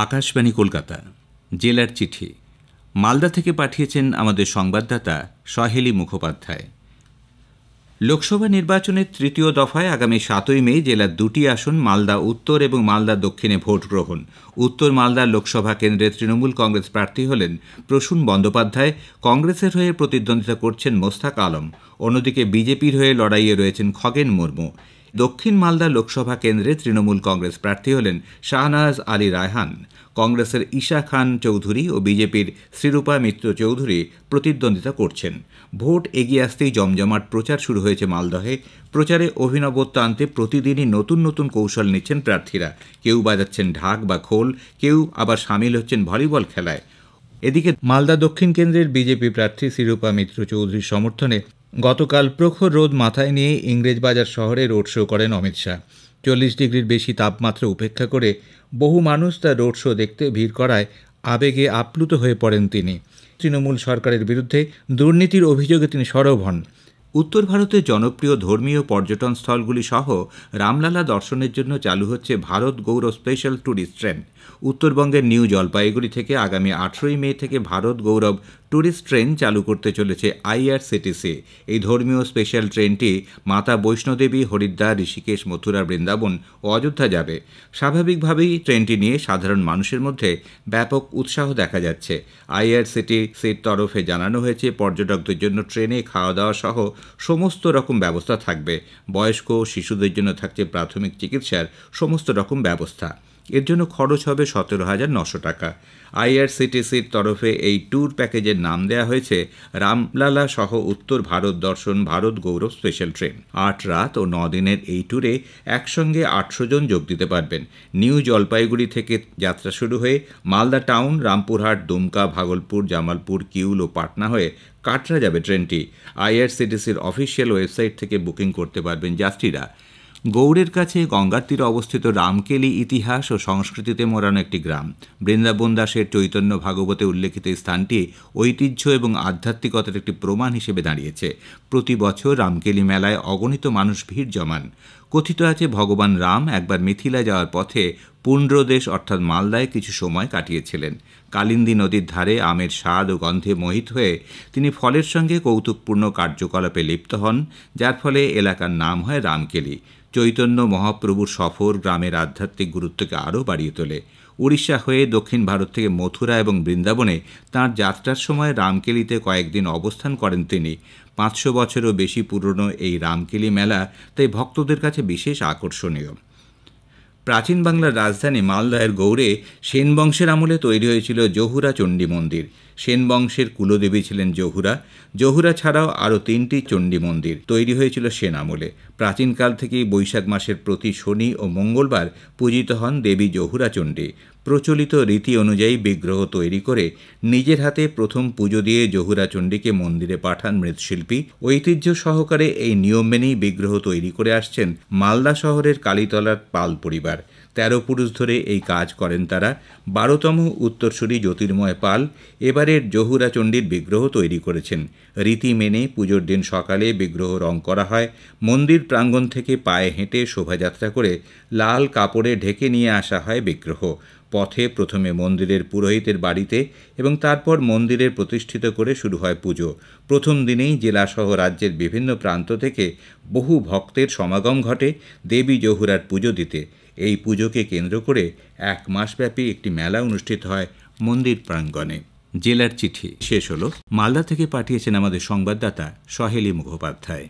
আকাশবাণী কলকাতা জেলার চিঠি মালদা থেকে পাঠিয়েছেন আমাদের সংবাদদাতা সহেলি মুখোপাধ্যায়। লোকসভা নির্বাচনের তৃতীয় দফায় আগামী 7ই মে জেলার দুটি আসন মালদা উত্তর এবং মালদা দক্ষিণে ভোট গ্রহণ। উত্তর মালদার লোকসভা কেন্দ্রের তৃণমূল কংগ্রেস প্রার্থী হলেন প্রসূন বন্দ্যোপাধ্যায়, কংগ্রেসের হয়ে প্রতিদ্বন্দ্বিতা করছেন মোস্তাক আলম। অন্যদিকে বিজেপির হয়ে লড়াইয়ে রয়েছেন খগেন মুর্মু। দক্ষিণ মালদা লোকসভা কেন্দ্রে তৃণমূল কংগ্রেস প্রার্থী হলেন শাহনাজ আলী রায়হান, কংগ্রেসের ঈশা খান চৌধুরী ও বিজেপির শ্রীরূপা মিত্র চৌধুরী প্রতিদ্বন্দ্বিতা করছেন। ভোট এগিয়ে আসতেই জমজমাট প্রচার শুরু হয়েছে মালদহে। প্রচারে অভিনবত্ব আনতে প্রতিদিনই নতুন নতুন কৌশল নিচ্ছেন প্রার্থীরা। কেউ বাজাচ্ছেন ঢাক বা খোল, কেউ আবার সামিল হচ্ছেন ভলিবল খেলায়। এদিকে মালদা দক্ষিণ কেন্দ্রের বিজেপি প্রার্থী শ্রীরূপা মিত্র চৌধুরীর সমর্থনে গতকাল প্রখর রোদ মাথায় নিয়ে ইংরেজবাজার শহরে রোড শো করেন অমিত শাহ। 40 ডিগ্রির বেশি তাপমাত্রা উপেক্ষা করে বহু মানুষ তার রোড শো দেখতে ভিড় করায় আবেগে আপ্লুত হয়ে পড়েন তিনি। তৃণমূল সরকারের বিরুদ্ধে দুর্নীতির অভিযোগে তিনি সরব হন। উত্তর ভারতের জনপ্রিয় ধর্মীয় পর্যটন স্থলগুলি সহ রামলালা দর্শনের জন্য চালু হচ্ছে ভারত গৌরব স্পেশাল ট্যুরিস্ট ট্রেন। উত্তরবঙ্গের নিউ জলপাইগুড়ি থেকে আগামী 18ই মে থেকে ভারত গৌরব ট্যুরিস্ট ট্রেন চালু করতে চলেছে আইআরসিটিসি। এই ধর্মীয় স্পেশাল ট্রেনটি মাতা বৈষ্ণোদেবী, হরিদ্বার, ঋষিকেশ, মথুরা, বৃন্দাবন ও অযোধ্যা যাবে। স্বাভাবিকভাবেই ট্রেনটি নিয়ে সাধারণ মানুষের মধ্যে ব্যাপক উৎসাহ দেখা যাচ্ছে। আইআরসিটিসির তরফে জানানো হয়েছে, পর্যটকদের জন্য ট্রেনে খাওয়া দাওয়া সহ সমস্ত রকম ব্যবস্থা থাকবে। বয়স্ক শিশুদের জন্য থাকছে প্রাথমিক চিকিৎসার সমস্ত রকম ব্যবস্থা। এর জন্য খরচ হবে 17,900 টাকা। আইআরসিটিসির তরফে এই ট্যুর প্যাকেজের নাম দেওয়া হয়েছে রামলালা সহ উত্তর ভারত দর্শন ভারত গৌরব স্পেশাল ট্রেন। 8 রাত ও 9 দিনের এই ট্যুরে একসঙ্গে 800 জন যোগ দিতে পারবেন। নিউ জলপাইগুড়ি থেকে যাত্রা শুরু হয়ে মালদা টাউন, রামপুরহাট, দুমকা, ভাগলপুর, জামালপুর, কিউল ও পাটনা হয়ে কাটরা যাবে ট্রেনটি। আইআরসিটিসির অফিসিয়াল ওয়েবসাইট থেকে বুকিং করতে পারবেন যাত্রীরা। গৌড়ের কাছে গঙ্গার তীরে অবস্থিত রামকেলি ইতিহাস ও সংস্কৃতিতে মোড়ানো একটি গ্রাম। বৃন্দাবন দাসের চৈতন্য ভাগবতে উল্লেখিত এই স্থানটি ঐতিহ্য এবং আধ্যাত্মিকতার একটি প্রমাণ হিসেবে দাঁড়িয়েছে। প্রতি বছর রামকেলি মেলায় অগণিত মানুষ ভিড় জমান। কথিত আছে, ভগবান রাম একবার মিথিলা যাওয়ার পথে পুণ্ড্রদেশ অর্থাৎ মালদায় কিছু সময় কাটিয়েছিলেন। কালিন্দী নদীর ধারে আমের স্বাদ ও গন্ধে মোহিত হয়ে তিনি ফলের সঙ্গে কৌতুকপূর্ণ কার্যকলাপে লিপ্ত হন, যার ফলে এলাকার নাম হয় রামকেলি। চৈতন্য মহাপ্রভুর সফর গ্রামের আধ্যাত্মিক গুরুত্বকে আরও বাড়িয়ে তোলে। উড়িষ্যা হয়ে দক্ষিণ ভারত থেকে মথুরা এবং বৃন্দাবনে তাঁর যাত্রার সময় রামকেলিতে কয়েকদিন অবস্থান করেন তিনি। 500 বছরও বেশি পুরনো এই রামকেলি মেলা তাই ভক্তদের কাছে বিশেষ আকর্ষণীয়। প্রাচীন বাংলার রাজধানী মালদাহের গৌড়ে সেন বংশের আমলে তৈরি হয়েছিল জহুরা চণ্ডী মন্দির। সেন বংশের কুলদেবী ছিলেন জহুরা। জহুরা ছাড়াও আরও 3টি চণ্ডী মন্দির তৈরি হয়েছিল সেন আমলে। প্রাচীনকাল থেকেই বৈশাখ মাসের প্রতি শনি ও মঙ্গলবার পূজিত হন দেবী জহুরা চণ্ডী। প্রচলিত রীতি অনুযায়ী বিগ্রহ তৈরি করে নিজের হাতে প্রথম পুজো দিয়ে জহুরা চণ্ডীকে মন্দিরে পাঠান মৃৎশিল্পী। ঐতিহ্য সহকারে এই নিয়ম মেনেই বিগ্রহ তৈরি করে আসছেন মালদা শহরের কালীতলার পাল পরিবার। 13 পুরুষ ধরে এই কাজ করেন তারা। 12তম উত্তরসূরি জ্যোতির্ময় পাল এবারের জহুরা চণ্ডীর বিগ্রহ তৈরি করেছেন। রীতি মেনে পুজোর দিন সকালে বিগ্রহ রং করা হয়। মন্দির প্রাঙ্গণ থেকে পায়ে হেঁটে শোভাযাত্রা করে লাল কাপড়ে ঢেকে নিয়ে আসা হয় বিগ্রহ। পথে প্রথমে মন্দিরের পুরোহিতের বাড়িতে এবং তারপর মন্দিরের প্রতিষ্ঠিত করে শুরু হয় পুজো। প্রথম দিনেই জেলাসহ রাজ্যের বিভিন্ন প্রান্ত থেকে বহু ভক্তের সমাগম ঘটে দেবী জহুরার পুজো দিতে। এই পুজোকে কেন্দ্র করে 1 মাসব্যাপী একটি মেলা অনুষ্ঠিত হয় মন্দির প্রাঙ্গণে। জেলার চিঠি শেষ হলো। মালদা থেকে পাঠিয়েছেন আমাদের সংবাদদাতা সহেলি মুখোপাধ্যায়।